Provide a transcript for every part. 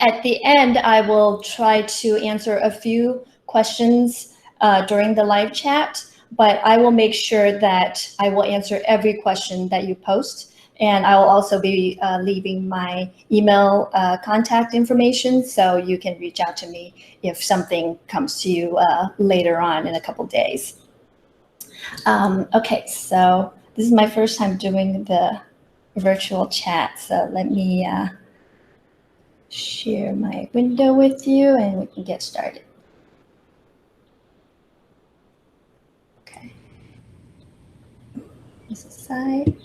At the end, I will try to answer a few questions during the live chat, but I will make sure that I will answer every question that you post. And I will also be leaving my email contact information, so you can reach out to me if something comes to you later on in a couple days. Okay, so this is my first time doing the virtual chat, so let me share my window with you and we can get started. Okay. This aside.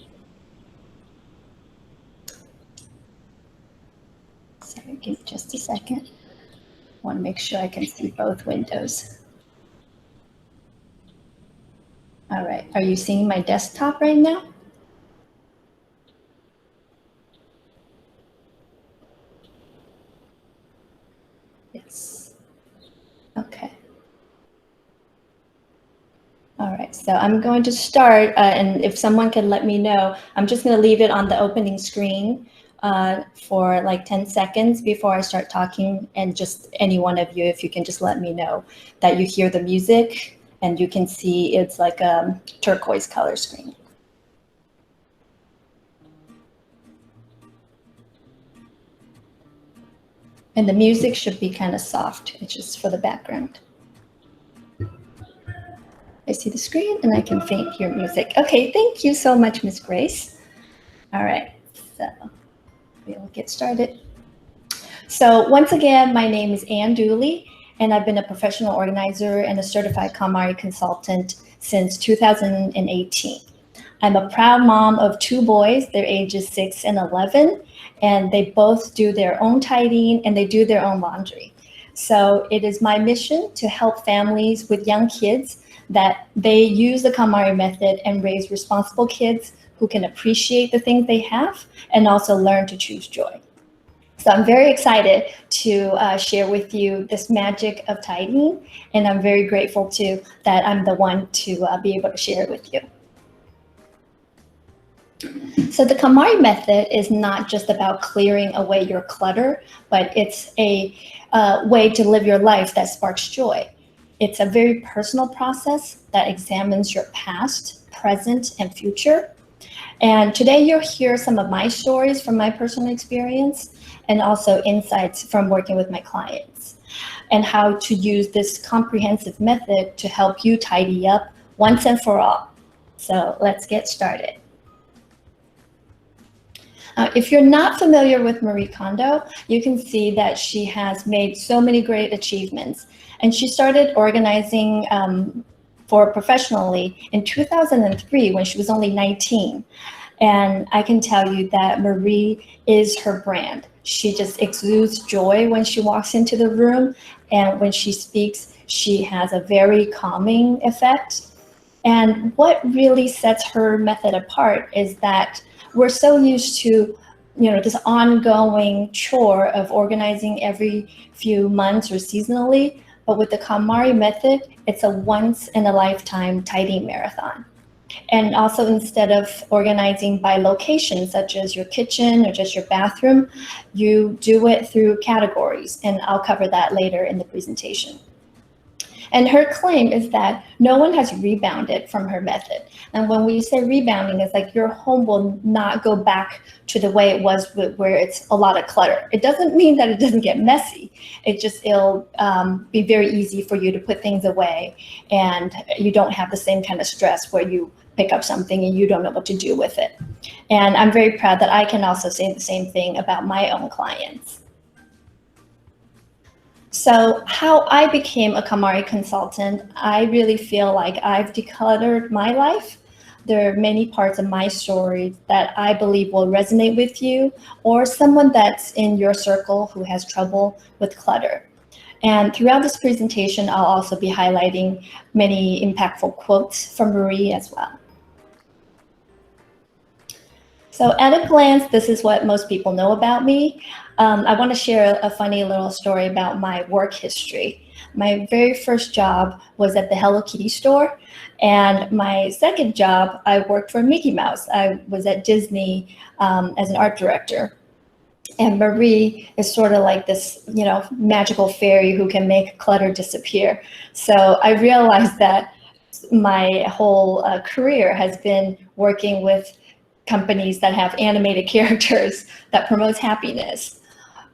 Sorry, give me just a second. I want to make sure I can see both windows. All right, are you seeing my desktop right now? Yes. Okay. All right, so I'm going to start, and if someone can let me know, I'm just going to leave it on the opening screen for like 10 seconds before I start talking, and just any one of you, if you can just let me know that you hear the music and you can see it's like a turquoise color screen. And the music should be kind of soft. It's just for the background. I see the screen and I can faint your music. Okay, thank you so much, Ms. Grace. All right, so we'll get started. So once again, my name is Ann Dooley, and I've been a professional organizer and a certified KonMari consultant since 2018. I'm a proud mom of 2 boys. They're ages 6 and 11, and they both do their own tidying and they do their own laundry. So it is my mission to help families with young kids that they use the KonMari method and raise responsible kids who can appreciate the things they have and also learn to choose joy. So I'm very excited to share with you this magic of tidying, and I'm very grateful too that I'm the one to be able to share it with you. So the KonMari method is not just about clearing away your clutter, but it's a way to live your life that sparks joy. It's a very personal process that examines your past, present, and future. And today you'll hear some of my stories from my personal experience and also insights from working with my clients and how to use this comprehensive method to help you tidy up once and for all. So let's get started. If you're not familiar with Marie Kondo, you can see that she has made so many great achievements. And she started organizing for professionally in 2003 when she was only 19. And I can tell you that Marie is her brand. She just exudes joy when she walks into the room. And when she speaks, she has a very calming effect. And what really sets her method apart is that we're so used to, this ongoing chore of organizing every few months or seasonally. But with the KonMari method, it's a once in a lifetime tidying marathon. And also, instead of organizing by location, such as your kitchen or just your bathroom, you do it through categories. And I'll cover that later in the presentation. And her claim is that no one has rebounded from her method. And when we say rebounding, it's like your home will not go back to the way it was where it's a lot of clutter. It doesn't mean that it doesn't get messy. It'll be very easy for you to put things away, and you don't have the same kind of stress where you pick up something and you don't know what to do with it. And I'm very proud that I can also say the same thing about my own clients. So how I became a KonMari consultant, I really feel like I've decluttered my life. There are many parts of my story that I believe will resonate with you or someone that's in your circle who has trouble with clutter. And throughout this presentation, I'll also be highlighting many impactful quotes from Marie as well. So at a glance, this is what most people know about me. I want to share a funny little story about my work history. My very first job was at the Hello Kitty store. And my second job, I worked for Mickey Mouse. I was at Disney as an art director. And Marie is sort of like this, magical fairy who can make clutter disappear. So I realized that my whole career has been working with companies that have animated characters that promotes happiness.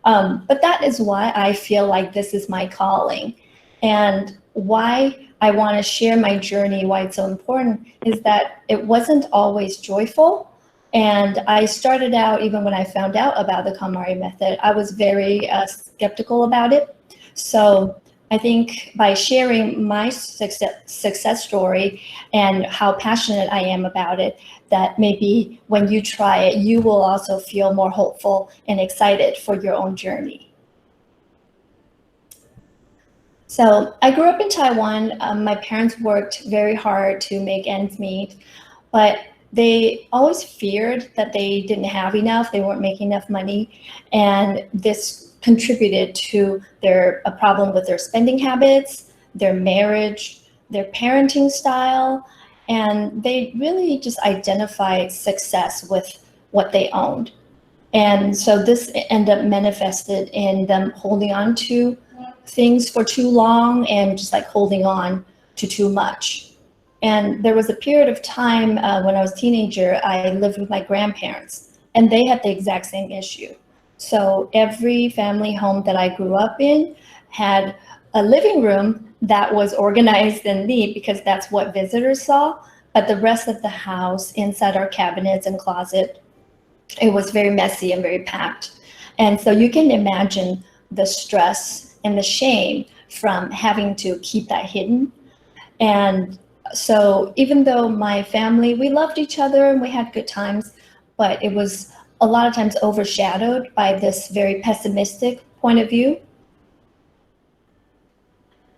But that is why I feel like this is my calling, and why I want to share my journey, why it's so important, is that it wasn't always joyful. And I started out, even when I found out about the KonMari method, I was very skeptical about it. So I think by sharing my success story and how passionate I am about it, that maybe when you try it, you will also feel more hopeful and excited for your own journey. So I grew up in Taiwan. My parents worked very hard to make ends meet, but they always feared that they didn't have enough, they weren't making enough money, and this contributed to a problem with their spending habits, their marriage, their parenting style, and they really just identified success with what they owned. And so this ended up manifested in them holding on to things for too long and just like holding on to too much. And there was a period of time when I was a teenager, I lived with my grandparents, and they had the exact same issue. So every family home that I grew up in had a living room that was organized and neat because that's what visitors saw. But the rest of the house, inside our cabinets and closet, it was very messy and very packed. And so you can imagine the stress and the shame from having to keep that hidden. And so even though my family, we loved each other and we had good times, but it was a lot of times overshadowed by this very pessimistic point of view.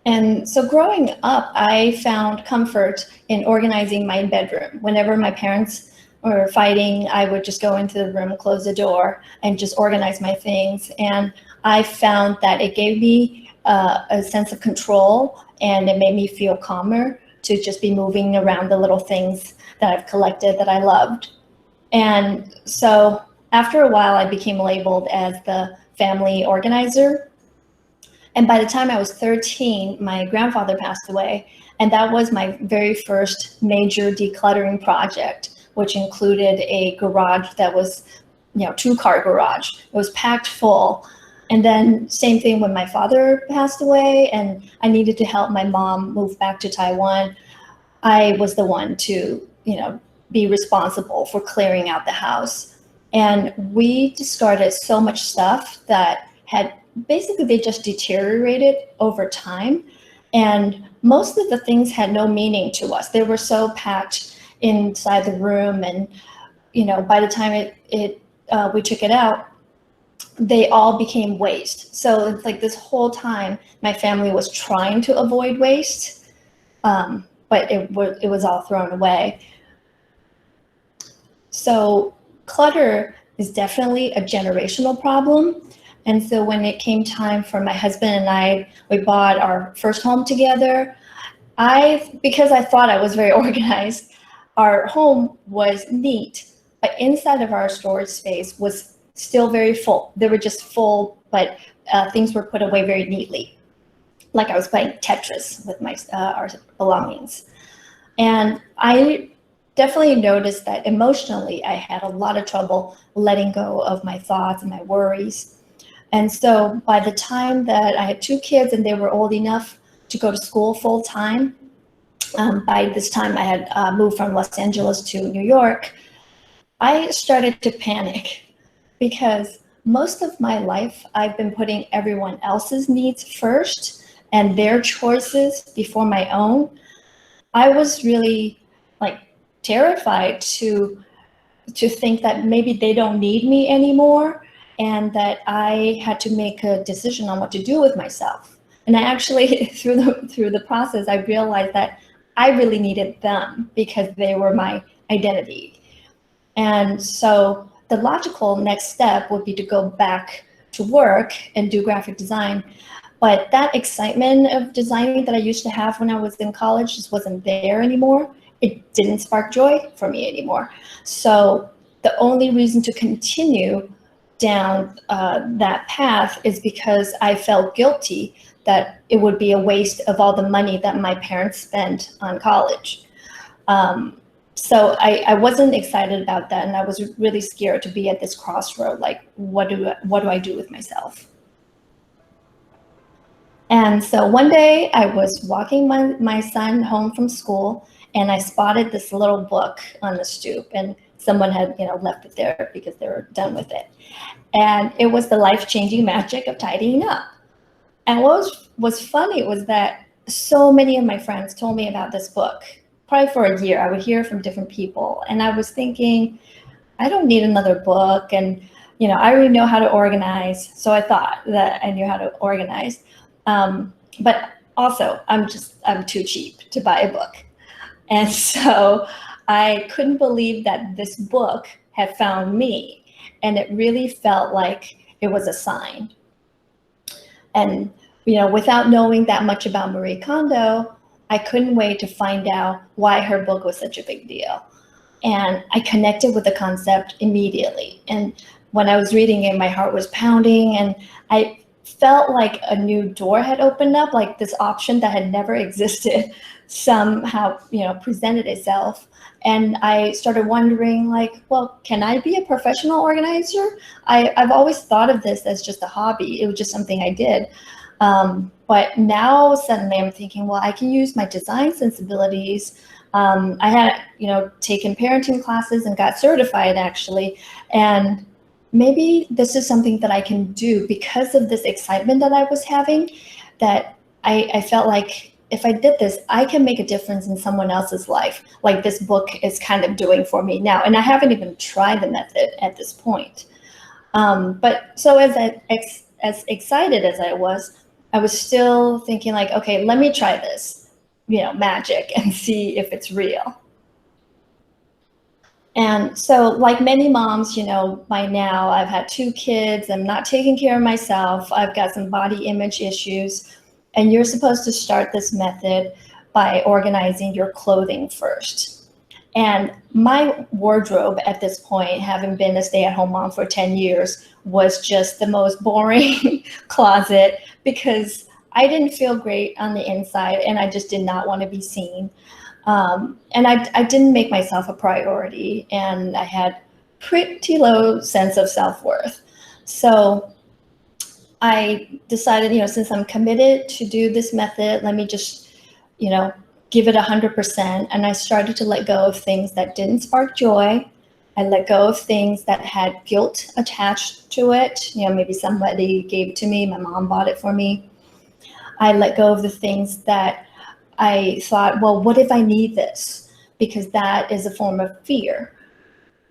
And so growing up, I found comfort in organizing my bedroom. Whenever my parents were fighting, I would just go into the room, close the door, and just organize my things. And I found that it gave me a sense of control, and it made me feel calmer to just be moving around the little things that I've collected that I loved. And so after a while, I became labeled as the family organizer. And by the time I was 13, my grandfather passed away. And that was my very first major decluttering project, which included a garage that was, 2-car garage. It was packed full. And then same thing when my father passed away and I needed to help my mom move back to Taiwan. I was the one to, be responsible for clearing out the house. And we discarded so much stuff that had basically, they just deteriorated over time. And most of the things had no meaning to us. They were so packed inside the room. And, by the time we took it out, they all became waste. So it's like this whole time, my family was trying to avoid waste, but it was all thrown away. So clutter is definitely a generational problem. And so when it came time for my husband and I, we bought our first home together. Because I thought I was very organized, our home was neat, but inside of our storage space was still very full. They were just full, but things were put away very neatly. Like I was playing Tetris with our belongings. And I definitely noticed that emotionally, I had a lot of trouble letting go of my thoughts and my worries. And so by the time that I had 2 kids and they were old enough to go to school full time, by this time I had moved from Los Angeles to New York, I started to panic because most of my life I've been putting everyone else's needs first and their choices before my own. I was really terrified to think that maybe they don't need me anymore and that I had to make a decision on what to do with myself. And I actually, through the process, I realized that I really needed them because they were my identity. And so the logical next step would be to go back to work and do graphic design. But that excitement of designing that I used to have when I was in college just wasn't there anymore. It didn't spark joy for me anymore. So the only reason to continue down that path is because I felt guilty that it would be a waste of all the money that my parents spent on college. So I wasn't excited about that, and I was really scared to be at this crossroad. Like, what do I do with myself? And so one day I was walking my son home from school, and I spotted this little book on the stoop, and someone had left it there because they were done with it. And it was The Life-Changing Magic of Tidying Up. And what was funny was that so many of my friends told me about this book. Probably for a year, I would hear from different people. And I was thinking, I don't need another book. And, I already know how to organize. So I thought that I knew how to organize. But also, I'm too cheap to buy a book. And so I couldn't believe that this book had found me. And it really felt like it was a sign. And, without knowing that much about Marie Kondo, I couldn't wait to find out why her book was such a big deal. And I connected with the concept immediately. And when I was reading it, my heart was pounding, and I felt like a new door had opened up, like this option that had never existed somehow, presented itself. And I started wondering, like, well, can I be a professional organizer? I've always thought of this as just a hobby. It was just something I did. But now suddenly I'm thinking, well, I can use my design sensibilities. I had, taken parenting classes and got certified actually. And maybe this is something that I can do because of this excitement that I was having, that I felt like if I did this, I can make a difference in someone else's life, like this book is kind of doing for me now. And I haven't even tried the method at this point. But so as excited as I was still thinking like, okay, let me try this, magic and see if it's real. And so like many moms, by now I've had 2 kids, I'm not taking care of myself, I've got some body image issues, and you're supposed to start this method by organizing your clothing first. And my wardrobe at this point, having been a stay-at-home mom for 10 years, was just the most boring closet because I didn't feel great on the inside and I just did not want to be seen. And I didn't make myself a priority, and I had pretty low sense of self-worth. So I decided, since I'm committed to do this method, let me just, give it 100%. And I started to let go of things that didn't spark joy. I let go of things that had guilt attached to it. Maybe somebody gave it to me, my mom bought it for me. I let go of the things that I thought, well, what if I need this? Because that is a form of fear.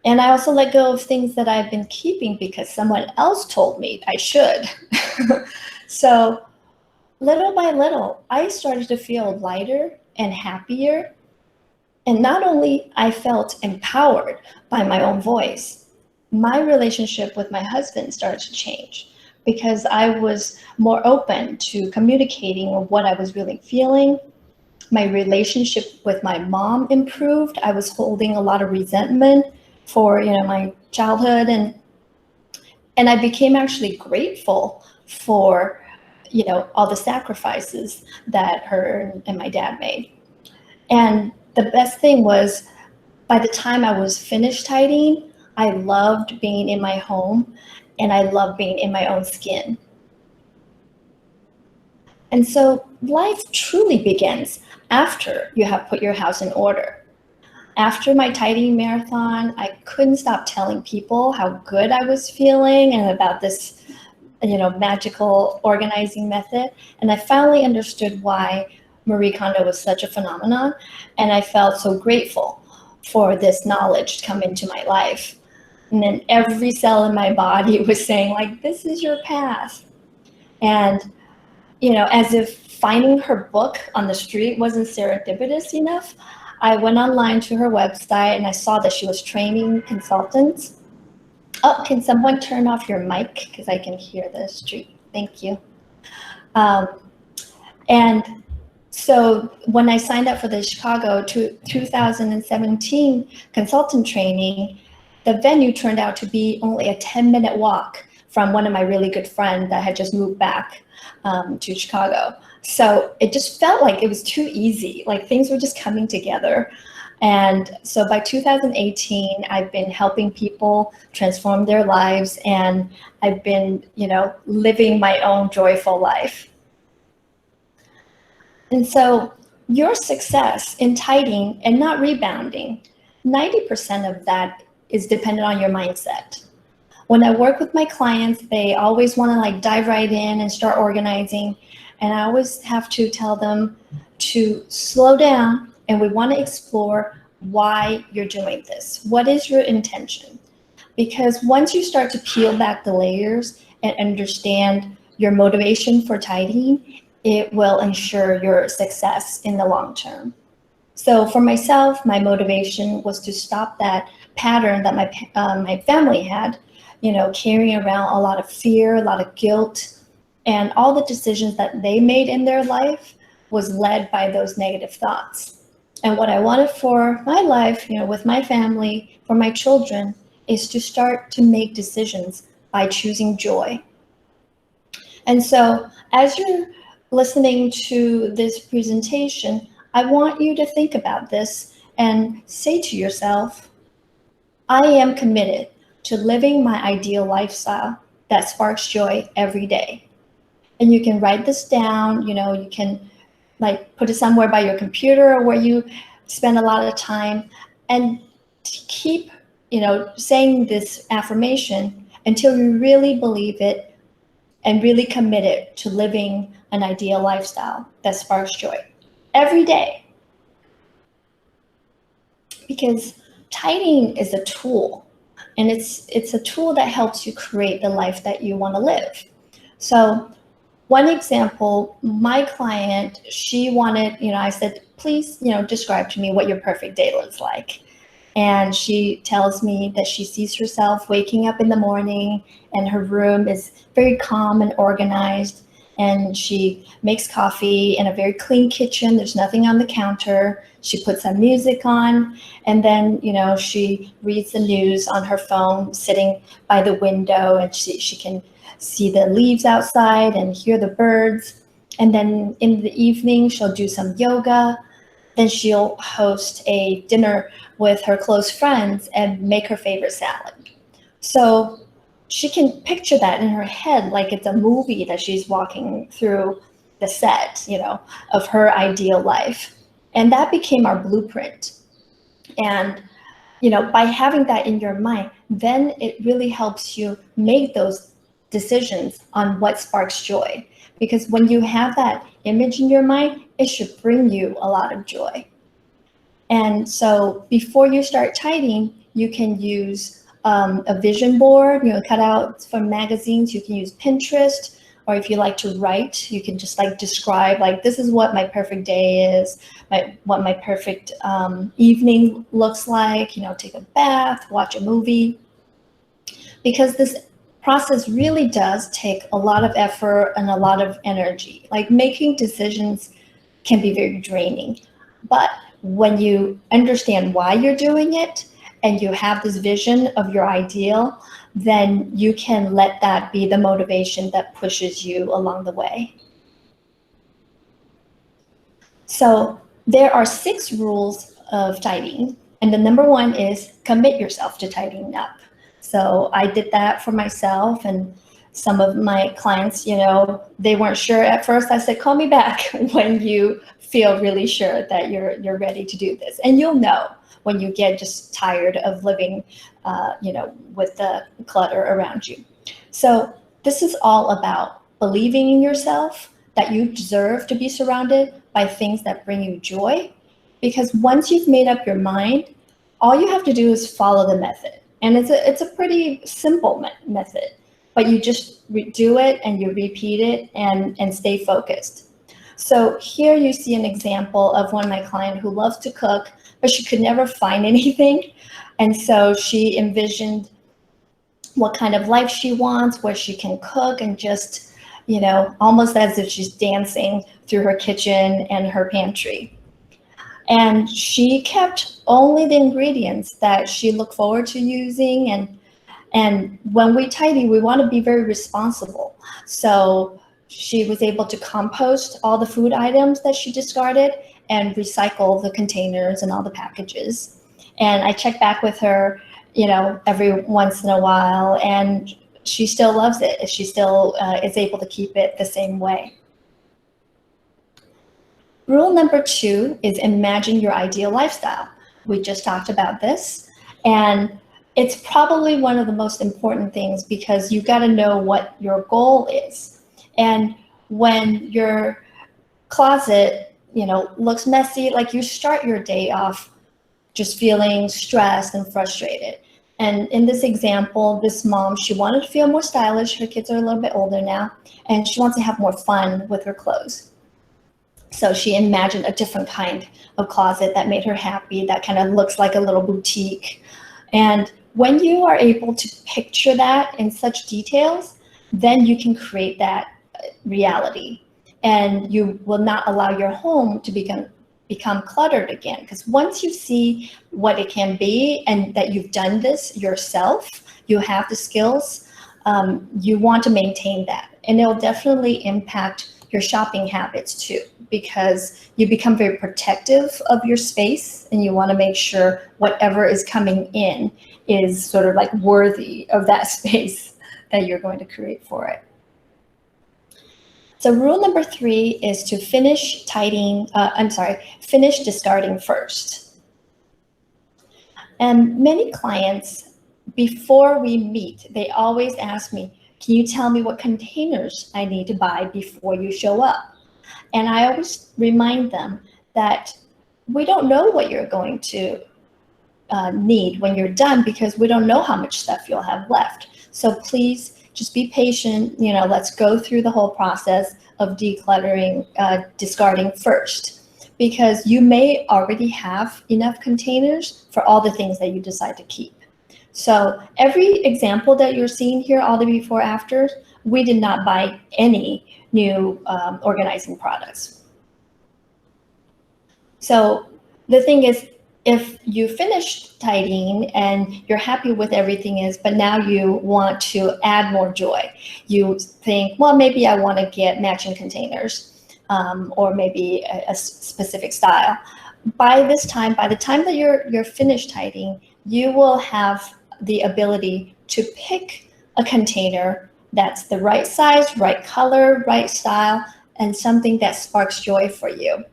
And I also let go of things that I've been keeping because someone else told me I should. So little by little, I started to feel lighter and happier. And not only I felt empowered by my own voice, my relationship with my husband started to change because I was more open to communicating what I was really feeling. My relationship with my mom improved. I was holding a lot of resentment for my childhood, and I became actually grateful for all the sacrifices that her and my dad made. And the best thing was, by the time I was finished tidying, I loved being in my home and I loved being in my own skin. And so life truly begins after you have put your house in order. After my tidying marathon, I couldn't stop telling people how good I was feeling and about this, magical organizing method. And I finally understood why Marie Kondo was such a phenomenon. And I felt so grateful for this knowledge to come into my life. And then every cell in my body was saying, like, this is your path. And, as if finding her book on the street wasn't serendipitous enough, I went online to her website and I saw that she was training consultants. Oh, can someone turn off your mic? Because I can hear the street. Thank you. And so when I signed up for the Chicago 2017 consultant training, the venue turned out to be only a 10-minute walk from one of my really good friends that had just moved back to Chicago. So it just felt like it was too easy, like things were just coming together. And so by 2018, I've been helping people transform their lives, and I've been, living my own joyful life. And so your success in tidying and not rebounding, 90% of that is dependent on your mindset. When I work with my clients, they always want to like dive right in and start organizing. And I always have to tell them to slow down, and we want to explore why you're doing this. What is your intention? Because once you start to peel back the layers and understand your motivation for tidying, it will ensure your success in the long term. So for myself, my motivation was to stop that pattern that my family had, carrying around a lot of fear, a lot of guilt, and all the decisions that they made in their life was led by those negative thoughts. And what I wanted for my life, with my family, for my children, is to start to make decisions by choosing joy. And so as you're listening to this presentation, I want you to think about this and say to yourself, I am committed to living my ideal lifestyle that sparks joy every day. And you can write this down, you can like put it somewhere by your computer or where you spend a lot of time, and keep, saying this affirmation until you really believe it and really committed to living an ideal lifestyle that sparks joy every day. Because tidying is a tool, and it's a tool that helps you create the life that you want to live. So one example, my client, she wanted, I said, please, describe to me what your perfect day looks like. And she tells me that she sees herself waking up in the morning and her room is very calm and organized. And she makes coffee in a very clean kitchen. There's nothing on the counter. She puts some music on, and then, she reads the news on her phone sitting by the window, and she can see the leaves outside and hear the birds. And then in the evening, she'll do some yoga. Then she'll host a dinner with her close friends and make her favorite salad. So she can picture that in her head like it's a movie that she's walking through the set, of her ideal life. And that became our blueprint. And, by having that in your mind, then it really helps you make those decisions on what sparks joy. Because when you have that image in your mind, it should bring you a lot of joy. And so before you start tidying, you can use a vision board, cut out from magazines. You can use Pinterest, or if you like to write, you can just describe, this is what my perfect day is, what my perfect evening looks like, take a bath, watch a movie. Because this process really does take a lot of effort and a lot of energy. Making decisions can be very draining. But when you understand why you're doing it and you have this vision of your ideal, then you can let that be the motivation that pushes you along the way. So there are 6 rules of tidying. And the number 1 is commit yourself to tidying up. So I did that for myself, and some of my clients, they weren't sure at first. I said, call me back when you feel really sure that you're ready to do this. And you'll know when you get just tired of living, with the clutter around you. So this is all about believing in yourself, that you deserve to be surrounded by things that bring you joy. Because once you've made up your mind, all you have to do is follow the method. And it's a pretty simple method, but you just do it and you repeat it and stay focused. So here you see an example of one of my clients who loves to cook, but she could never find anything. And so she envisioned what kind of life she wants, where she can cook, and just, almost as if she's dancing through her kitchen and her pantry. And she kept only the ingredients that she looked forward to using. And when we tidy, we want to be very responsible. So she was able to compost all the food items that she discarded and recycle the containers and all the packages. And I check back with her, every once in a while, and she still loves it. She still is able to keep it the same way. Rule number 2 is imagine your ideal lifestyle. We just talked about this, and it's probably one of the most important things because you got to know what your goal is. And when your closet, looks messy, like you start your day off just feeling stressed and frustrated. And in this example, this mom, she wanted to feel more stylish. Her kids are a little bit older now, and she wants to have more fun with her clothes. So she imagined a different kind of closet that made her happy, that kind of looks like a little boutique. And when you are able to picture that in such details, then you can create that reality. And you will not allow your home to become cluttered again. Because once you see what it can be and that you've done this yourself, you have the skills, you want to maintain that. And it'll definitely impact your shopping habits too, because you become very protective of your space and you want to make sure whatever is coming in is sort of like worthy of that space that you're going to create for it. So rule number 3 is to finish discarding first. And many clients, before we meet, they always ask me, can you tell me what containers I need to buy before you show up? And I always remind them that we don't know what you're going to need when you're done because we don't know how much stuff you'll have left. So please just be patient. Let's go through the whole process of decluttering, discarding first, because you may already have enough containers for all the things that you decide to keep. So every example that you're seeing here, all the before afters, we did not buy any new organizing products. So the thing is, if you finish tidying and you're happy with everything but now you want to add more joy, you think, well, maybe I want to get matching containers or maybe a specific style. By the time that you're finished tidying, you will have the ability to pick a container that's the right size, right color, right style, and something that sparks joy for you.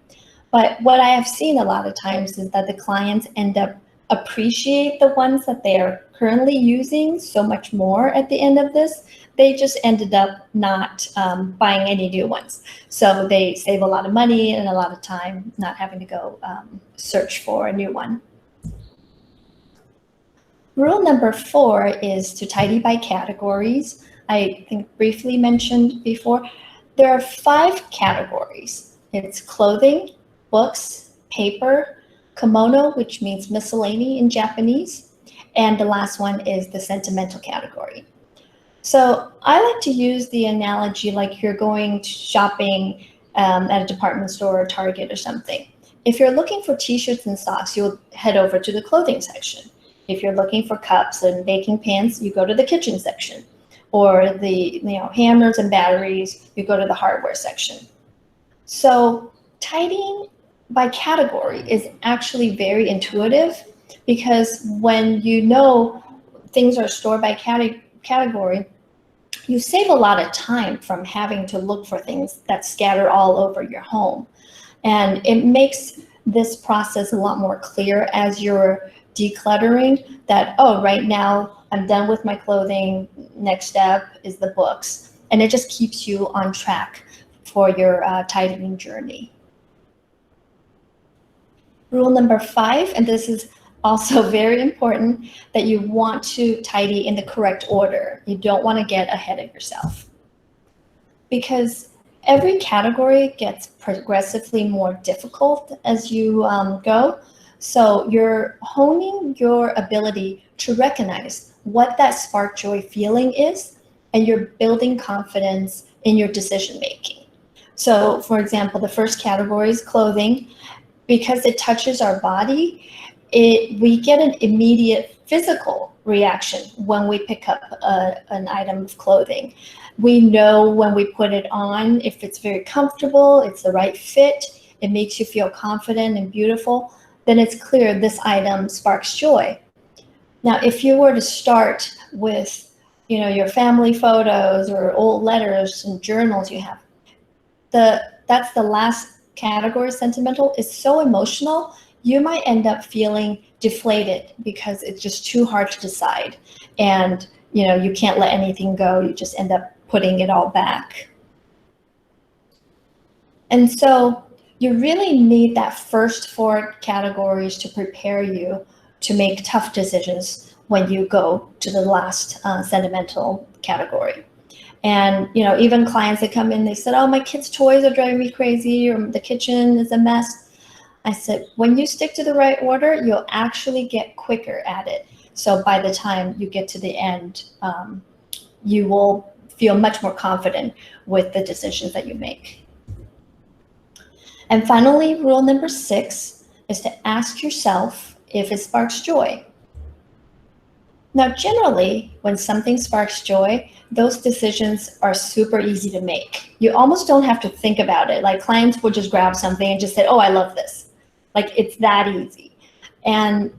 But what I have seen a lot of times is that the clients end up appreciate the ones that they are currently using so much more at the end of this. They just ended up not buying any new ones. So they save a lot of money and a lot of time not having to go search for a new one. Rule number 4 is to tidy by categories. I think briefly mentioned before, there are 5 categories. It's clothing, books, paper, Komono, which means miscellany in Japanese, and the last one is the sentimental category. So I like to use the analogy like you're going shopping at a department store or Target or something. If you're looking for t-shirts and socks, you'll head over to the clothing section. If you're looking for cups and baking pans, you go to the kitchen section. Or the hammers and batteries, you go to the hardware section. So tidying by category is actually very intuitive, because when you know things are stored by category, you save a lot of time from having to look for things that scatter all over your home. And it makes this process a lot more clear as you're decluttering that, oh, right now I'm done with my clothing, next step is the books. And it just keeps you on track for your tidying journey. Rule number 5, and this is also very important, that you want to tidy in the correct order. You don't want to get ahead of yourself, because every category gets progressively more difficult as you go. So you're honing your ability to recognize what that spark joy feeling is, and you're building confidence in your decision making. So for example, the first category is clothing. because it touches our body, we get an immediate physical reaction when we pick up an item of clothing. We know when we put it on, if it's very comfortable, it's the right fit, it makes you feel confident and beautiful, then it's clear this item sparks joy. Now, if you were to start with, your family photos or old letters and journals you have, that's the last category, sentimental, is so emotional, you might end up feeling deflated because it's just too hard to decide. And, you can't let anything go. You just end up putting it all back. And so you really need that first 4 categories to prepare you to make tough decisions when you go to the last sentimental category. And, even clients that come in, they said, oh, my kids' toys are driving me crazy, or the kitchen is a mess. I said, when you stick to the right order, you'll actually get quicker at it. So by the time you get to the end, you will feel much more confident with the decisions that you make. And finally, rule number 6 is to ask yourself if it sparks joy. Now, generally, when something sparks joy, those decisions are super easy to make. You almost don't have to think about it. Like, clients will just grab something and just say, oh, I love this. Like, it's that easy. And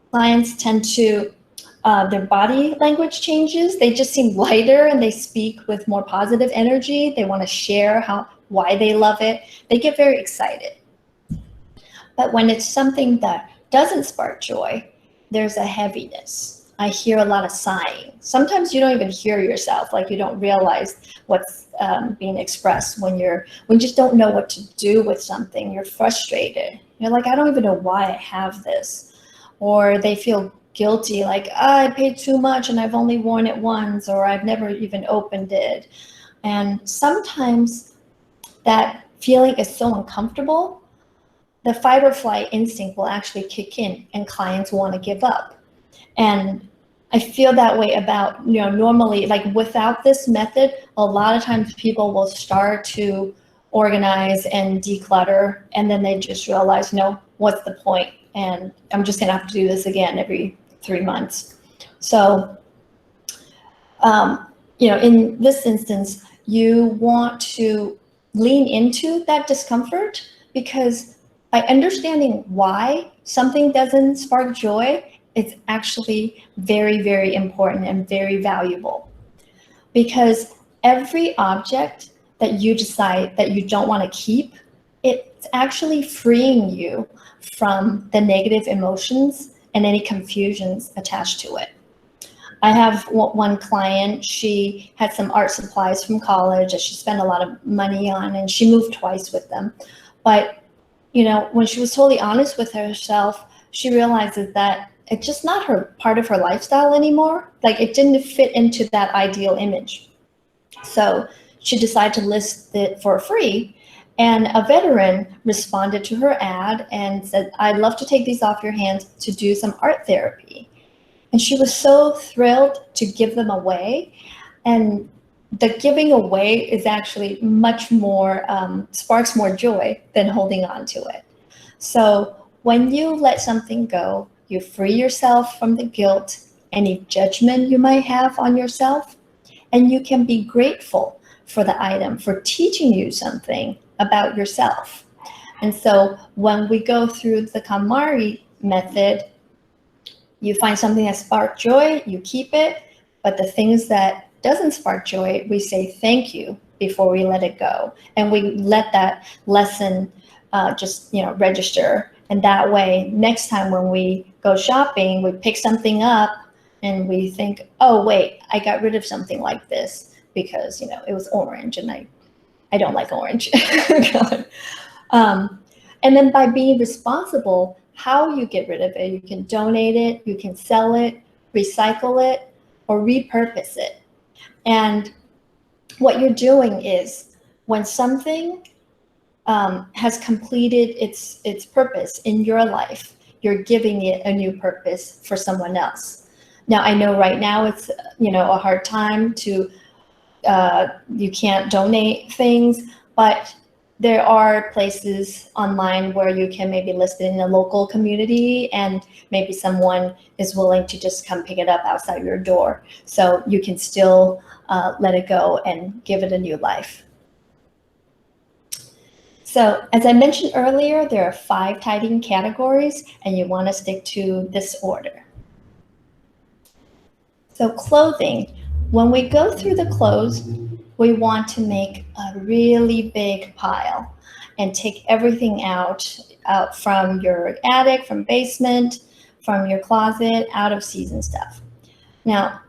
clients tend to, their body language changes. They just seem lighter and they speak with more positive energy. They want to share why they love it. They get very excited. But when it's something that doesn't spark joy, there's a heaviness. I hear a lot of sighing. Sometimes you don't even hear yourself, like you don't realize what's being expressed when you just don't know what to do with something. You're frustrated. You're like, I don't even know why I have this. Or they feel guilty, like, I paid too much and I've only worn it once, or I've never even opened it. And sometimes that feeling is so uncomfortable, the fight or flight instinct will actually kick in and clients want to give up. And I feel that way about, normally, like without this method, a lot of times people will start to organize and declutter, and then they just realize, no, what's the point? And I'm just gonna have to do this again every 3 months. So, in this instance, you want to lean into that discomfort, because by understanding why something doesn't spark joy, it's actually very, very important and very valuable. Because every object that you decide that you don't want to keep, it's actually freeing you from the negative emotions and any confusions attached to it. I have one client, she had some art supplies from college that she spent a lot of money on, and she moved twice with them. But, when she was totally honest with herself, she realizes that it's just not part of her lifestyle anymore. Like, it didn't fit into that ideal image. So she decided to list it for free. And a veteran responded to her ad and said, I'd love to take these off your hands to do some art therapy. And she was so thrilled to give them away. And the giving away is actually much more, sparks more joy than holding on to it. So when you let something go, you free yourself from the guilt, any judgment you might have on yourself, and you can be grateful for the item for teaching you something about yourself. And so when we go through the KonMari method, you find something that sparks joy, you keep it, but the things that doesn't spark joy, we say thank you before we let it go. And we let that lesson just register. And that way, next time when we go shopping, we pick something up and we think, oh, wait, I got rid of something like this because, it was orange and I don't like orange. And then by being responsible, how you get rid of it, you can donate it, you can sell it, recycle it, or repurpose it. And what you're doing is when something has completed its purpose in your life, you're giving it a new purpose for someone else. Now, I know right now it's a hard time to, you can't donate things, but there are places online where you can maybe list it in a local community, and maybe someone is willing to just come pick it up outside your door. So you can still let it go and give it a new life. So as I mentioned earlier, there are 5 tidying categories, and you want to stick to this order. So clothing, when we go through the clothes, we want to make a really big pile and take everything out from your attic, from basement, from your closet, out of season stuff. Now,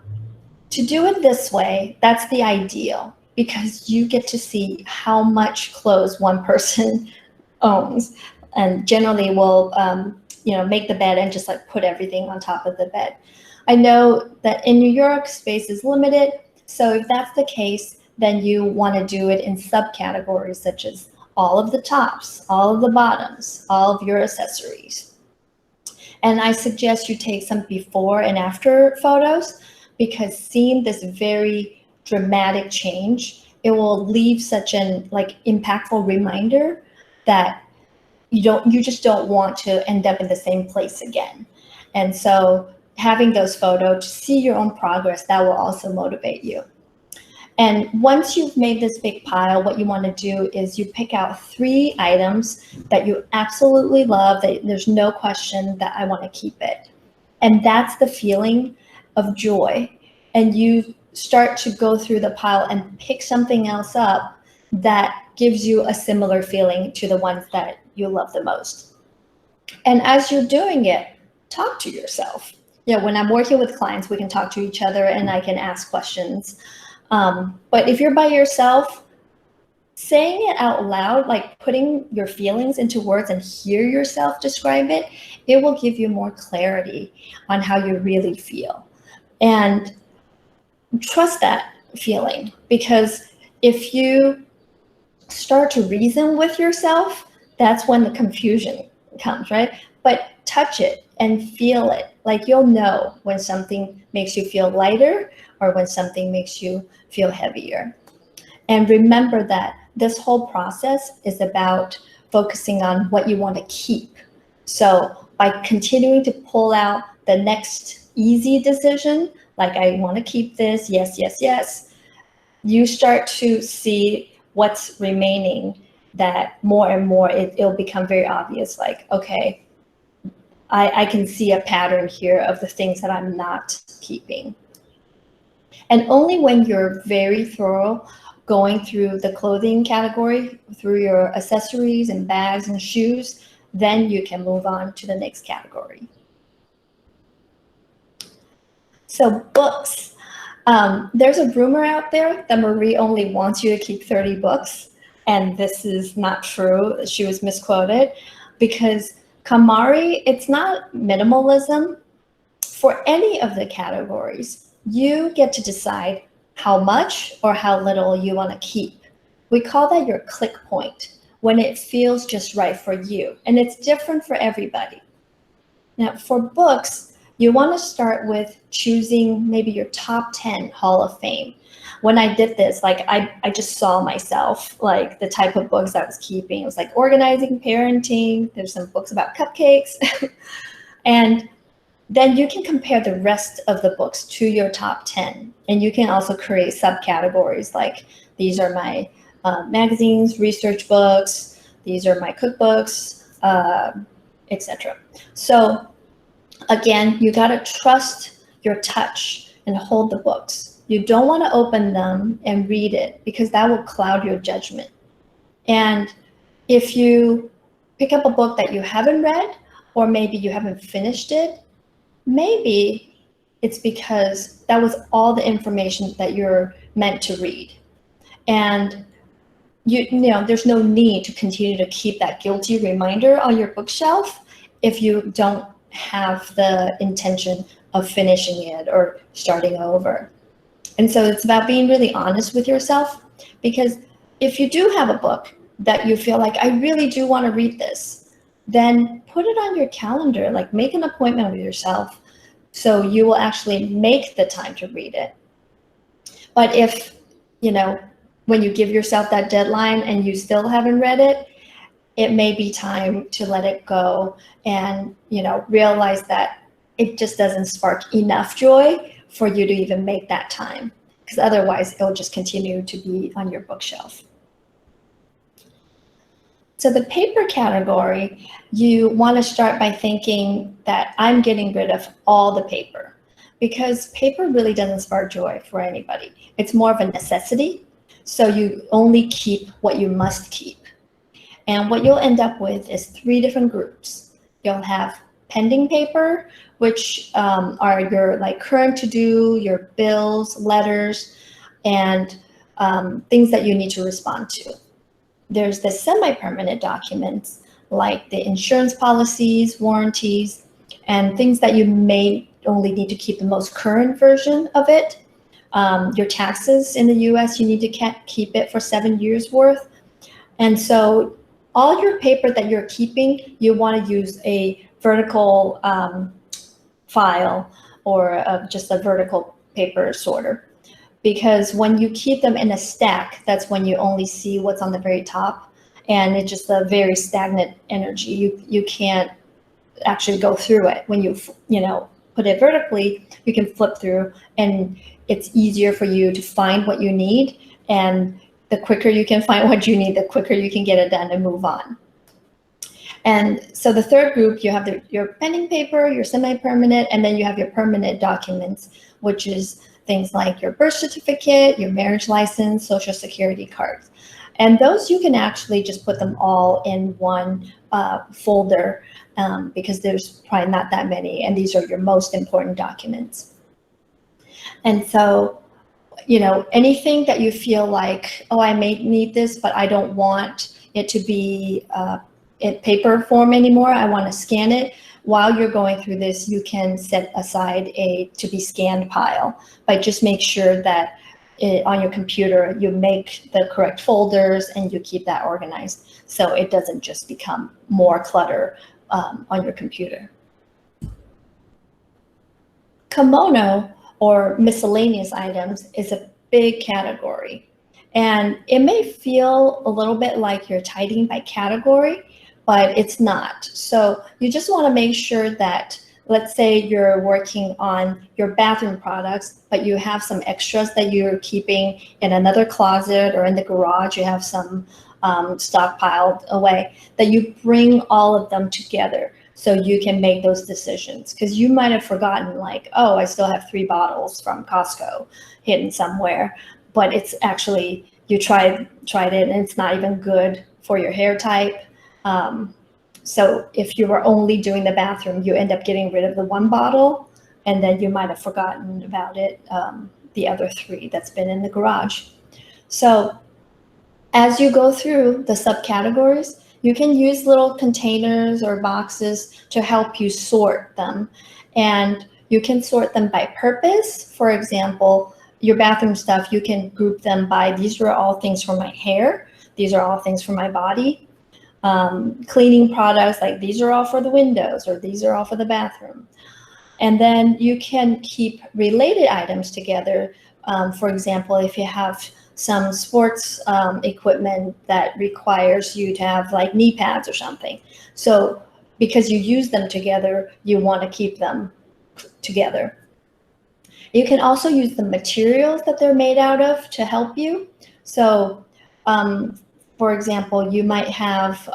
to do it this way, that's the ideal, because you get to see how much clothes one person owns, and generally will make the bed and just like put everything on top of the bed. I know that in New York, space is limited, so if that's the case, then you want to do it in subcategories, such as all of the tops, all of the bottoms, all of your accessories. And I suggest you take some before and after photos, because seeing this very dramatic change, it will leave such an impactful reminder that you just don't want to end up in the same place again. And so having those photos to see your own progress, that will also motivate you. And once you've made this big pile, what you want to do is you pick out 3 items that you absolutely love, that there's no question that I want to keep it. And that's the feeling of joy. And you start to go through the pile and pick something else up that gives you a similar feeling to the ones that you love the most. And as you're doing it, talk to yourself. When I'm working with clients, we can talk to each other and I can ask questions. But if you're by yourself, saying it out loud, like putting your feelings into words and hear yourself describe it, it will give you more clarity on how you really feel. And trust that feeling, because if you start to reason with yourself, that's when the confusion comes, right? But touch it and feel it. Like you'll know when something makes you feel lighter or when something makes you feel heavier. And remember that this whole process is about focusing on what you want to keep. So by continuing to pull out the next easy decision, like I want to keep this, yes, yes, yes, you start to see what's remaining, that more and more it'll become very obvious, like, okay, I can see a pattern here of the things that I'm not keeping. And only when you're very thorough going through the clothing category, through your accessories and bags and shoes, then you can move on to the next category. So books. There's a rumor out there that Marie only wants you to keep 30 books, and this is not true. She was misquoted, because KonMari, it's not minimalism. For any of the categories, you get to decide how much or how little you want to keep. We call that your click point, when it feels just right for you, and it's different for everybody. Now, for books, you want to start with choosing maybe your top 10 Hall of Fame. When I did this, like I just saw myself, like the type of books I was keeping. It was like organizing, parenting. There's some books about cupcakes. And then you can compare the rest of the books to your top 10. And you can also create subcategories, like these are my magazines, research books, these are my cookbooks, etc. So again, you got to trust your touch and hold the books. You don't want to open them and read it, because that will cloud your judgment. And if you pick up a book that you haven't read, or maybe you haven't finished it, maybe it's because that was all the information that you're meant to read. And you know, there's no need to continue to keep that guilty reminder on your bookshelf if you don't have the intention of finishing it or starting over. And so it's about being really honest with yourself, because if you do have a book that you feel like, I really do want to read this, then put it on your calendar, like make an appointment with yourself so you will actually make the time to read it. But if, you know, when you give yourself that deadline and you still haven't read it, it may be time to let it go and, realize that it just doesn't spark enough joy for you to even make that time, because otherwise it'll just continue to be on your bookshelf. So the paper category, you want to start by thinking that I'm getting rid of all the paper, because paper really doesn't spark joy for anybody. It's more of a necessity. So you only keep what you must keep. And what you'll end up with is 3 different groups. You'll have pending paper, which are your current to-do, your bills, letters, and things that you need to respond to. There's the semi-permanent documents, like the insurance policies, warranties, and things that you may only need to keep the most current version of it. Your taxes in the US, you need to keep it for 7 years worth. And so all your paper that you're keeping, you want to use a vertical file or just a vertical paper sorter. Because when you keep them in a stack, that's when you only see what's on the very top, and it's just a very stagnant energy. You can't actually go through it. When you put it vertically, you can flip through, and it's easier for you to find what you need. And the quicker you can find what you need, the quicker you can get it done and move on. And so the third group, you have your pending paper, your semi-permanent, and then you have your permanent documents, which is things like your birth certificate, your marriage license, social security cards. And those you can actually just put them all in one folder because there's probably not that many, and these are your most important documents. And so, anything that you feel like, oh, I may need this, but I don't want it to be in paper form anymore, I want to scan it. While you're going through this, you can set aside a to be scanned pile, but just make sure that on your computer, you make the correct folders and you keep that organized so it doesn't just become more clutter on your computer. Komono, or miscellaneous items, is a big category. And it may feel a little bit like you're tidying by category, but it's not. So you just want to make sure that, let's say you're working on your bathroom products, but you have some extras that you're keeping in another closet or in the garage, you have some stockpiled away, that you bring all of them together so you can make those decisions. Because you might have forgotten, like, oh, I still have 3 bottles from Costco hidden somewhere, but it's actually, you tried it and it's not even good for your hair type. So if you were only doing the bathroom, you end up getting rid of the 1 bottle, and then you might have forgotten about it, the other 3 that's been in the garage. So as you go through the subcategories, you can use little containers or boxes to help you sort them. And you can sort them by purpose. For example, your bathroom stuff, you can group them by, these are all things for my hair, these are all things for my body. Cleaning products, like these are all for the windows, or these are all for the bathroom. And then you can keep related items together. For example, if you have some sports equipment that requires you to have like knee pads or something. So because you use them together, you want to keep them together. You can also use the materials that they're made out of to help you. So for example, you might have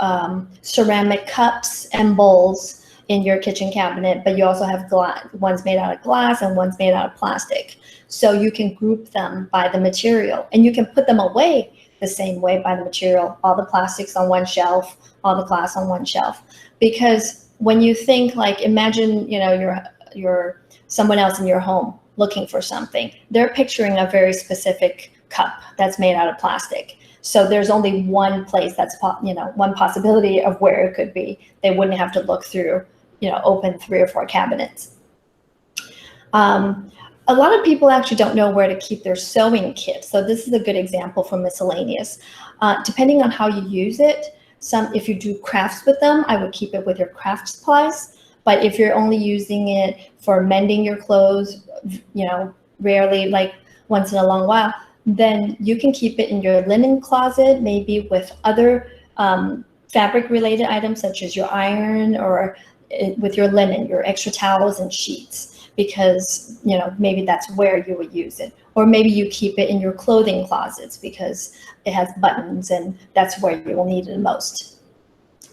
ceramic cups and bowls in your kitchen cabinet, but you also have ones made out of glass and ones made out of plastic. So you can group them by the material, and you can put them away the same way by the material, all the plastics on one shelf, all the glass on one shelf. Because when you think, like, imagine, you're someone else in your home looking for something, they're picturing a very specific cup that's made out of plastic. So there's only one place that's, one possibility of where it could be. They wouldn't have to look through, open 3 or 4 cabinets. A lot of people actually don't know where to keep their sewing kit. So this is a good example for miscellaneous. Depending on how you use it, if you do crafts with them, I would keep it with your craft supplies. But if you're only using it for mending your clothes, rarely, like once in a long while, then you can keep it in your linen closet, maybe with other fabric related items such as your iron, or with your linen, your extra towels and sheets, because maybe that's where you would use it. Or maybe you keep it in your clothing closets because it has buttons and that's where you will need it the most.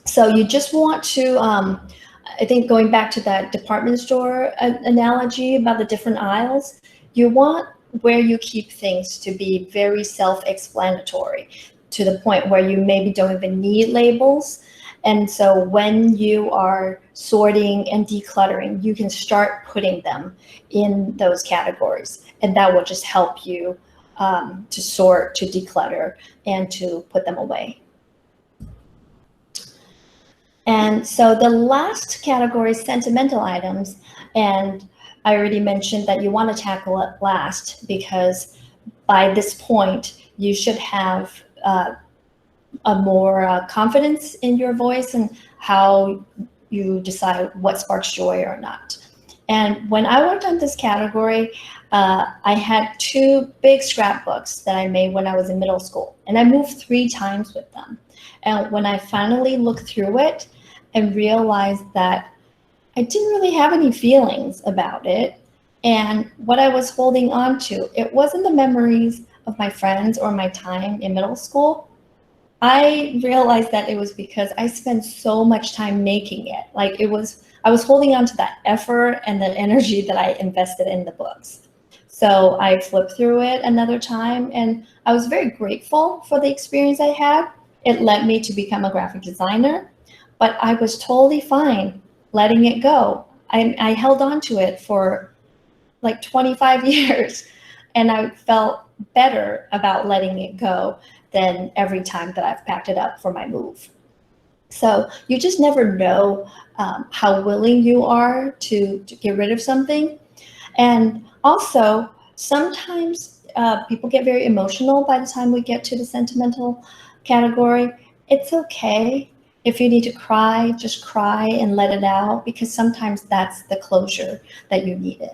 So you just want to, I think going back to that department store analogy about the different aisles, you want where you keep things to be very self-explanatory, to the point where you maybe don't even need labels. And so when you are sorting and decluttering, you can start putting them in those categories, and that will just help you to sort, to declutter, and to put them away. And so the last category is sentimental items. And I already mentioned that you want to tackle it last, because by this point, you should have a more confidence in your voice and how you decide what sparks joy or not. And when I worked on this category, I had 2 big scrapbooks that I made when I was in middle school, and I moved 3 times with them. And when I finally looked through it and realized that I didn't really have any feelings about it, and what I was holding on to, it wasn't the memories of my friends or my time in middle school. I realized that it was because I spent so much time making it. Like I was holding on to that effort and the energy that I invested in the books. So I flipped through it another time, and I was very grateful for the experience I had. It led me to become a graphic designer, but I was totally fine letting it go. I held on to it for like 25 years, and I felt better about letting it go than every time that I've packed it up for my move. So you just never know how willing you are to get rid of something. And also, sometimes people get very emotional by the time we get to the sentimental category. It's okay. If you need to cry, just cry and let it out, because sometimes that's the closure that you needed.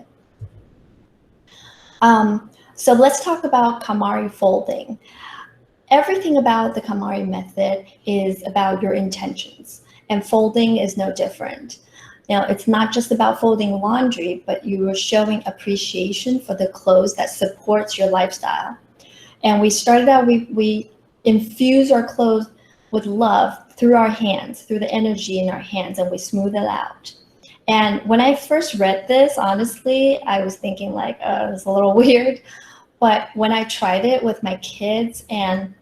So let's talk about KonMari folding. Everything about the KonMari method is about your intentions, and folding is no different. Now, it's not just about folding laundry, but you are showing appreciation for the clothes that supports your lifestyle. And we started out, we infuse our clothes with love through our hands, through the energy in our hands, and we smooth it out. And when I first read this, honestly, I was thinking like, it's a little weird. But when I tried it with my kids and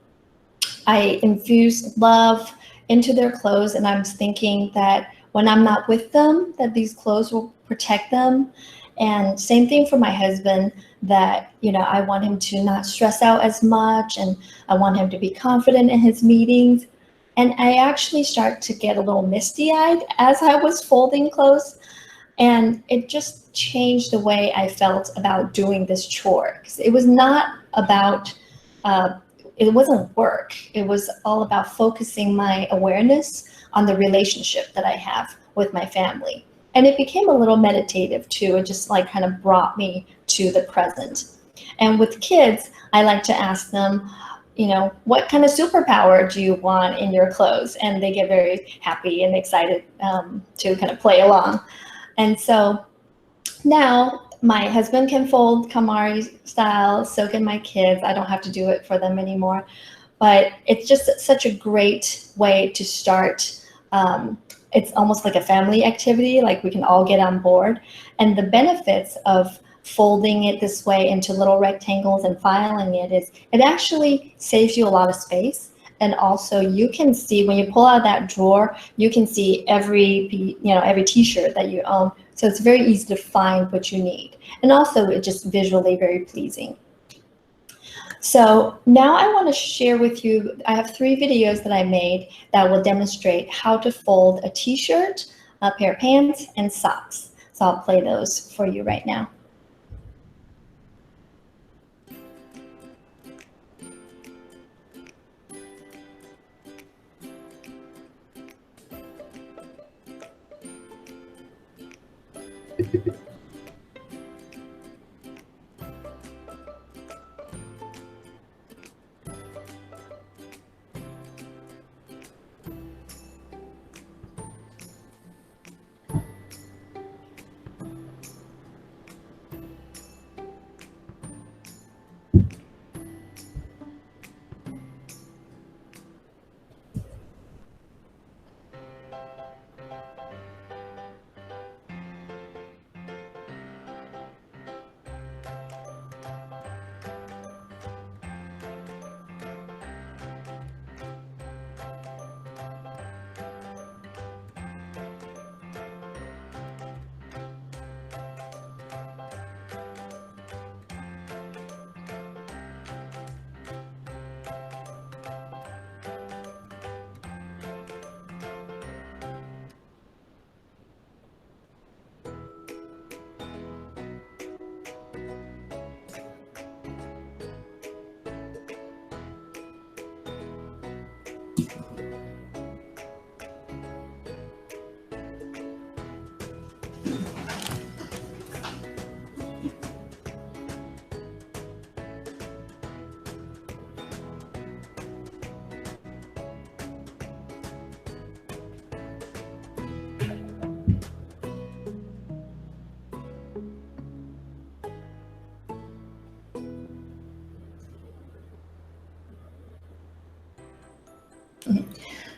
I infused love into their clothes, and I'm thinking that when I'm not with them, that these clothes will protect them. And same thing for my husband, that, I want him to not stress out as much, and I want him to be confident in his meetings. And I actually start to get a little misty-eyed as I was folding clothes. And it just changed the way I felt about doing this chore. 'Cause it was not about, it wasn't work. It was all about focusing my awareness on the relationship that I have with my family. And it became a little meditative too. It just like kind of brought me to the present. And with kids, I like to ask them, what kind of superpower do you want in your clothes? And they get very happy and excited to kind of play along. And so now my husband can fold KonMari style, so can my kids. I don't have to do it for them anymore. But it's just such a great way to start. It's almost like a family activity, like we can all get on board. And the benefits of folding it this way into little rectangles and filing it is it actually saves you a lot of space. And also you can see when you pull out that drawer, you can see every t-shirt that you own. So it's very easy to find what you need. And also it's just visually very pleasing. So now I want to share with you, I have 3 videos that I made that will demonstrate how to fold a t-shirt, a pair of pants, and socks. So I'll play those for you right now.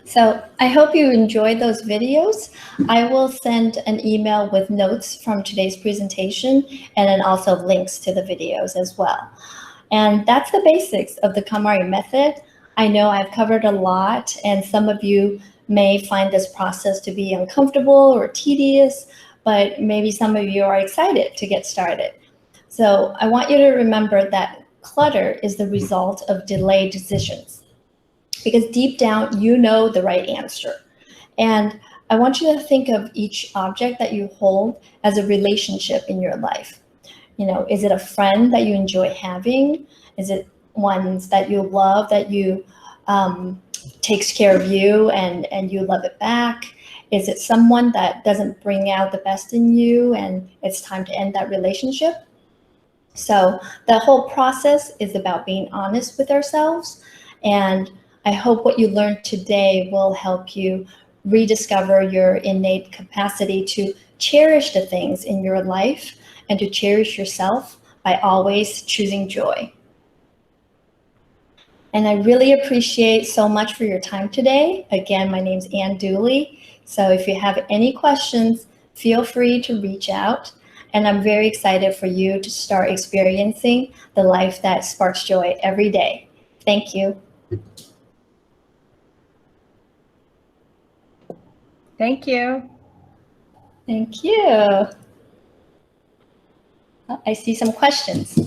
So I hope you enjoyed those videos. I will send an email with notes from today's presentation and then also links to the videos as well. And that's the basics of the KonMari method. I know I've covered a lot, and some of you may find this process to be uncomfortable or tedious, but maybe some of you are excited to get started. So I want you to remember that clutter is the result of delayed decisions, because deep down, you know the right answer. And I want you to think of each object that you hold as a relationship in your life. You know, is it a friend that you enjoy having? Is it ones that you love, that you takes care of you and you love it back? Is it someone that doesn't bring out the best in you and it's time to end that relationship? So the whole process is about being honest with ourselves. And I hope what you learned today will help you rediscover your innate capacity to cherish the things in your life and to cherish yourself by always choosing joy. And I really appreciate so much for your time today. Again, my name's Ann Dooley. So if you have any questions, feel free to reach out. And I'm very excited for you to start experiencing the life that sparks joy every day. Thank you. Thank you. Thank you. I see some questions.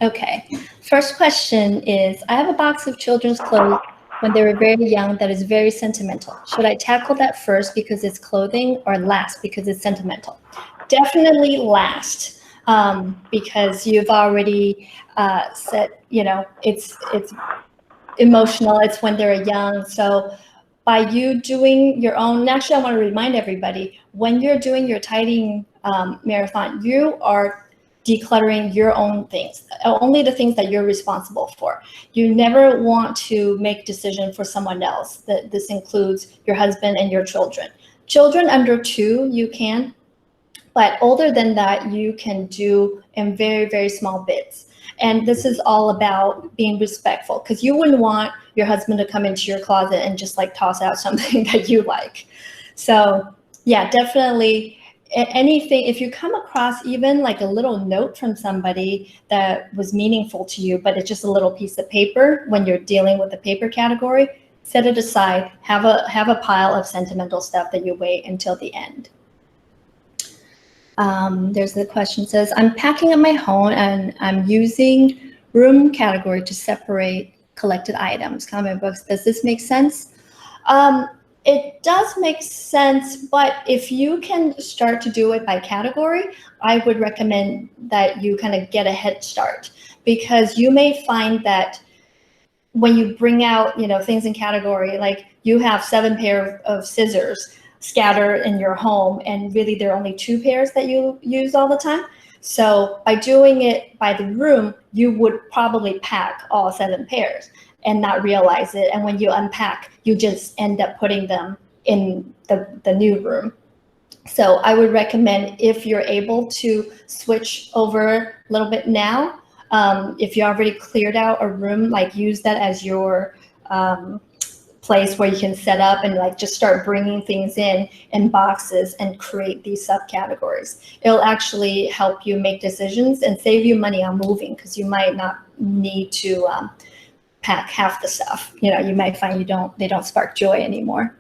Okay, first question is, I have a box of children's clothes when they were very young that is very sentimental. Should I tackle that first because it's clothing, or last because it's sentimental? Definitely last, because you've already said, you know, it's emotional, it's when they're young. So by you doing your own, and actually I want to remind everybody, when you're doing your tidying marathon, you are decluttering your own things, only the things that you're responsible for. You never want to make decision for someone else. This includes your husband and your children. Children under 2, you can, but older than that, you can do in very, very small bits. And this is all about being respectful, because you wouldn't want your husband to come into your closet and just like toss out something that you like. So yeah, definitely anything, if you come across even like a little note from somebody that was meaningful to you, but it's just a little piece of paper, when you're dealing with the paper category, set it aside, have a pile of sentimental stuff that you wait until the end. There's the question, says, I'm packing up my home and I'm using room category to separate collected items, comic books. Does this make sense? It does make sense, but if you can start to do it by category, I would recommend that you kind of get a head start, because you may find that when you bring out, you know, things in category, like you have 7 pairs of scissors scattered in your home, and really there are only 2 pairs that you use all the time. So by doing it by the room, you would probably pack all 7 pairs and not realize it. And when you unpack, you just end up putting them in the new room. So I would recommend, if you're able to switch over a little bit now, if you already cleared out a room, like use that as your place where you can set up and like just start bringing things in boxes and create these subcategories. It'll actually help you make decisions and save you money on moving, because you might not need to pack half the stuff. You know, you might find they don't spark joy anymore.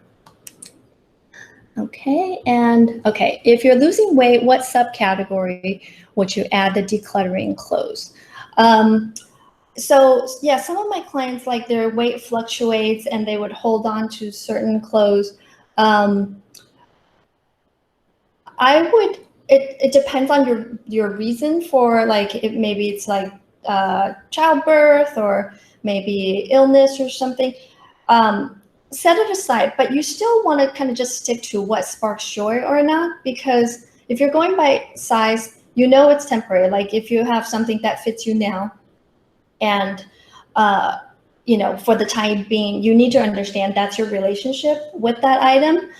Okay, and okay, if you're losing weight, what subcategory would you add the decluttering clothes? So yeah, some of my clients, like their weight fluctuates and they would hold on to certain clothes. It depends on your reason for, like, maybe it's like childbirth or maybe illness or something. Set it aside, but you still want to kind of just stick to what sparks joy or not, because if you're going by size, you know it's temporary. Like if you have something that fits you now, and you know, for the time being, you need to understand that's your relationship with that item.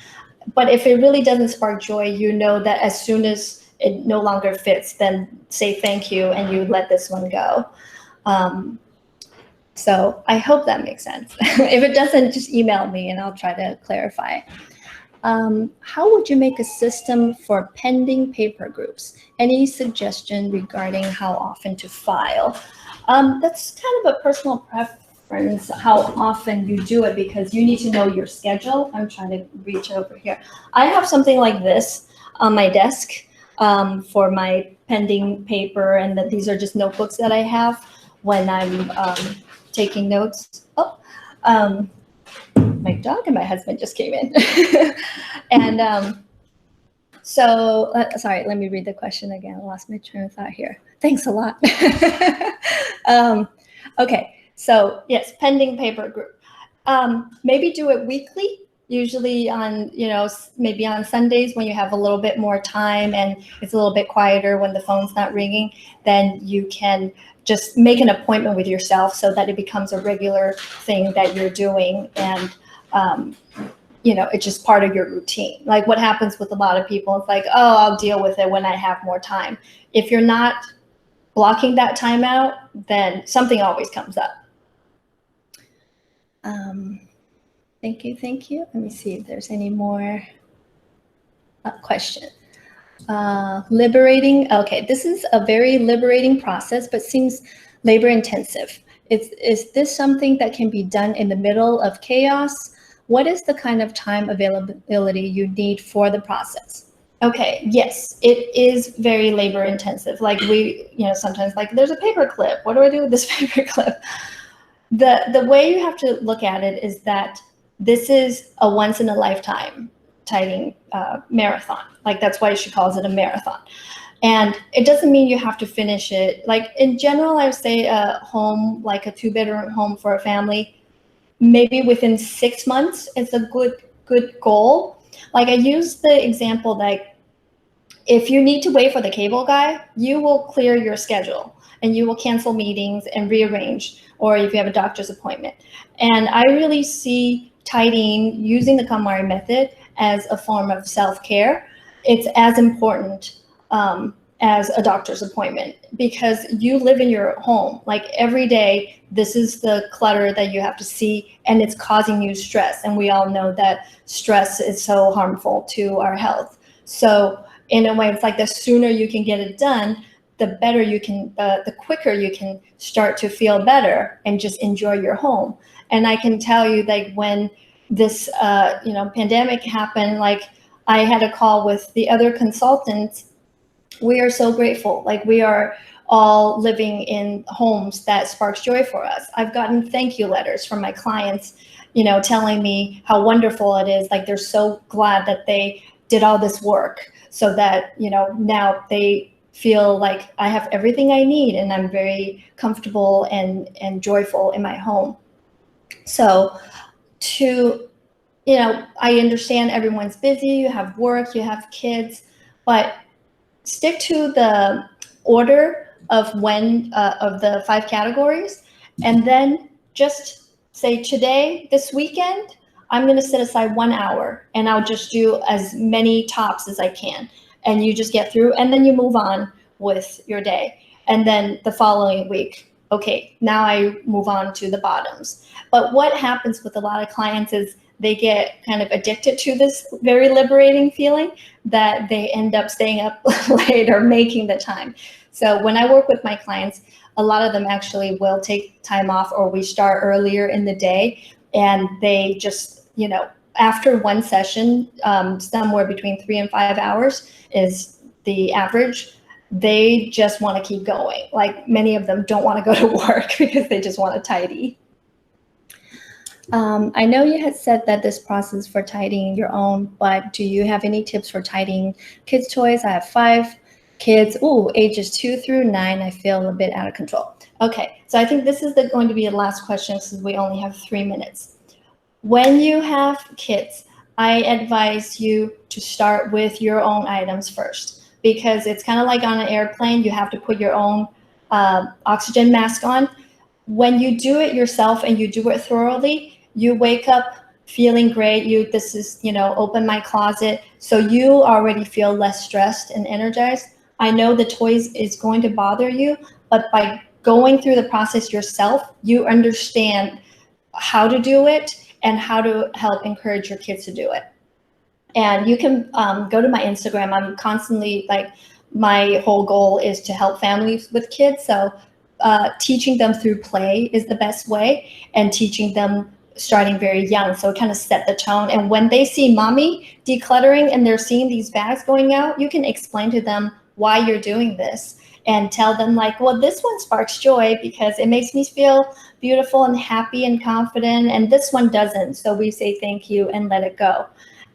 But if it really doesn't spark joy, you know that as soon as it no longer fits, then say thank you and you let this one go. So I hope that makes sense. If it doesn't, just email me and I'll try to clarify. How would you make a system for pending paper groups? Any suggestion regarding how often to file? That's kind of a personal preference, how often you do it, because you need to know your schedule. I'm trying to reach over here. I have something like this on my desk for my pending paper, and that these are just notebooks that I have when I'm taking notes. My dog and my husband just came in. And sorry, let me read the question again. I lost my train of thought here. Thanks a lot. Okay, so yes, pending paper group. Maybe do it weekly, usually on, maybe on Sundays when you have a little bit more time and it's a little bit quieter when the phone's not ringing. Then you can just make an appointment with yourself so that it becomes a regular thing that you're doing, and it's just part of your routine. Like what happens with a lot of people, it's like, oh, I'll deal with it when I have more time. If you're not blocking that time out, then something always comes up. Thank you. Let me see if there's any more question. Liberating. Okay, this is a very liberating process, but seems labor intensive. Is this something that can be done in the middle of chaos? What is the kind of time availability you need for the process? Okay, yes, it is very labor intensive. Like sometimes like there's a paper clip. What do I do with this paper clip? The way you have to look at it is that this is a once in a lifetime tidying marathon. Like that's why she calls it a marathon. And it doesn't mean you have to finish it. Like in general, I would say a home, like a 2-bedroom home for a family, maybe within 6 months is a good goal. Like I use the example that if you need to wait for the cable guy, you will clear your schedule and you will cancel meetings and rearrange, or if you have a doctor's appointment. And I really see tidying using the KonMari method as a form of self-care. It's as important as a doctor's appointment, because you live in your home. Like every day, this is the clutter that you have to see, and it's causing you stress. And we all know that stress is so harmful to our health. So in a way, it's like the sooner you can get it done, the better you can, the quicker you can start to feel better and just enjoy your home. And I can tell you, like when this pandemic happened, like I had a call with the other consultants. We are so grateful. Like we are all living in homes that sparks joy for us. I've gotten thank you letters from my clients, telling me how wonderful it is. Like they're so glad that they did all this work so that, now they feel like I have everything I need and I'm very comfortable and joyful in my home. So I understand everyone's busy, you have work, you have kids, but stick to the order of of the 5 categories, and then just say today, this weekend, I'm going to set aside 1 hour and I'll just do as many tops as I can. And you just get through and then you move on with your day. And then the following week, okay, now I move on to the bottoms. But what happens with a lot of clients is they get kind of addicted to this very liberating feeling that they end up staying up late or making the time. So when I work with my clients, a lot of them actually will take time off, or we start earlier in the day, and they just, after one session, somewhere between 3 and 5 hours is the average. They just want to keep going. Like many of them don't want to go to work because they just want to tidy. I know you had said that this process for tidying your own, but do you have any tips for tidying kids' toys? I have 5 kids, ages 2 through 9. I feel a bit out of control. Okay, so I think this is going to be the last question since we only have 3 minutes. When you have kids, I advise you to start with your own items first, because it's kind of like on an airplane, you have to put your own oxygen mask on. When you do it yourself and you do it thoroughly, you wake up feeling great. Open my closet. So you already feel less stressed and energized. I know the toys is going to bother you, but by going through the process yourself, you understand how to do it and how to help encourage your kids to do it. And you can go to my Instagram. I'm constantly like, my whole goal is to help families with kids. So teaching them through play is the best way, and teaching them starting very young. So it kind of set the tone. And when they see mommy decluttering and they're seeing these bags going out, you can explain to them why you're doing this and tell them like, well, this one sparks joy because it makes me feel beautiful and happy and confident. And this one doesn't. So we say thank you and let it go.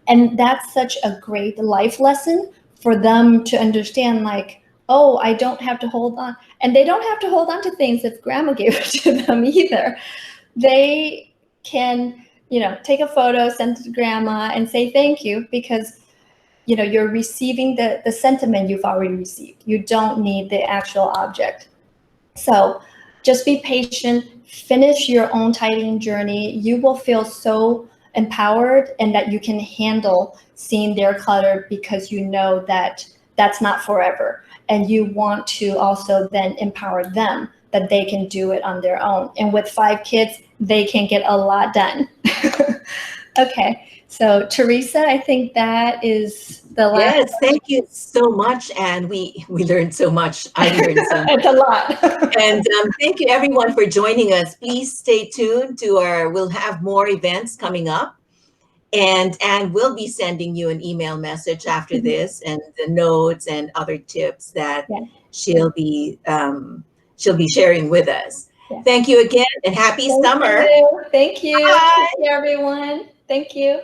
And that's such a great life lesson for them to understand, like, oh, I don't have to hold on. And they don't have to hold on to things if grandma gave it to them either. They can, take a photo, send it to grandma and say thank you, because, you're receiving the sentiment you've already received. You don't need the actual object. So just be patient, finish your own tidying journey. You will feel so empowered and that you can handle seeing their clutter, because you know that that's not forever. And you want to also then empower them that they can do it on their own. And with 5 kids, they can get a lot done. Okay, so Teresa, I think that is the last. Yes, thank you so much, Anne. We learned so much. I learned so much. It's a lot. And thank you everyone for joining us. Please stay tuned to we'll have more events coming up. And we'll be sending you an email message after this, and the notes and other tips that she'll be sharing with us. Thank you again, and happy summer. Thank you. Bye. Thank you, everyone. Thank you.